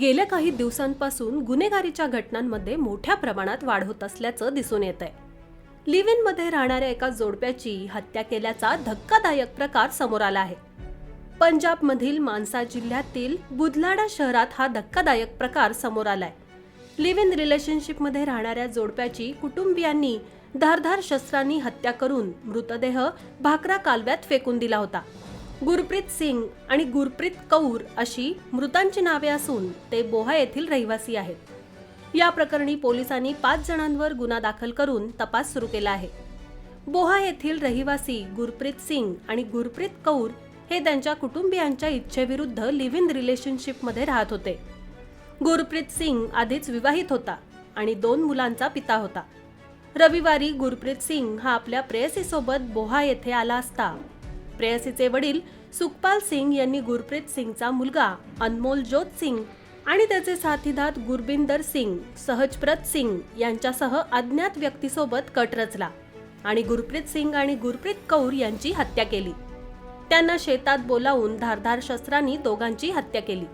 गेल्या काही दिवसांपासून गुन्हेगारीच्या घटनांमध्ये मोठ्या प्रमाणात वाढ होत असल्याचं दिसून येत आहे. लिव्ह इन मध्ये राहणाऱ्या एका जोडप्याची हत्या केल्याचा धक्कादायक प्रकार समोर आला आहे. पंजाबमधील मानसा जिल्ह्यातील बुधलाडा शहरात हा धक्कादायक प्रकार समोर आलाय. लिव्ह इन रिलेशनशिपमध्ये राहणाऱ्या जोडप्याची कुटुंबियांनी धारदार शस्त्रांनी हत्या करून मृतदेह भाकरा कालव्यात फेकून दिला होता. गुरप्रीत सिंग आणि गुरप्रीत कौर अशी मृतांची नावे असून ते बोहा येथील रहिवासी आहेत. या प्रकरणी पोलिसांनी 5 जणांवर गुन्हा दाखल करून तपास सुरू केला आहे. बोहा येथील रहिवासी गुरप्रीत सिंग आणि गुरप्रीत कौर हे त्यांच्या कुटुंबियांच्या इच्छेविरुद्ध लिव्ह इन रिलेशनशिपमध्ये राहत होते. गुरप्रीत सिंग आधीच विवाहित होता आणि 2 मुलांचा पिता होता. रविवारी गुरप्रीत सिंग हा आपल्या प्रेयसीसोबत बोहा येथे आला असता प्रेयसीचे वडील सुखपाल सिंग यांनी गुरप्रीत सिंगचा मुलगा अनमोल जोत सिंग आणि त्याचे साथीदार गुरबिंदर सिंग, सहजप्रत सिंग यांच्यासह अज्ञात व्यक्तीसोबत कट रचला आणि गुरप्रीत सिंग आणि गुरप्रीत कौर यांची हत्या केली. त्यांना शेतात बोलावून धारदार शस्त्रांनी दोघांची हत्या केली.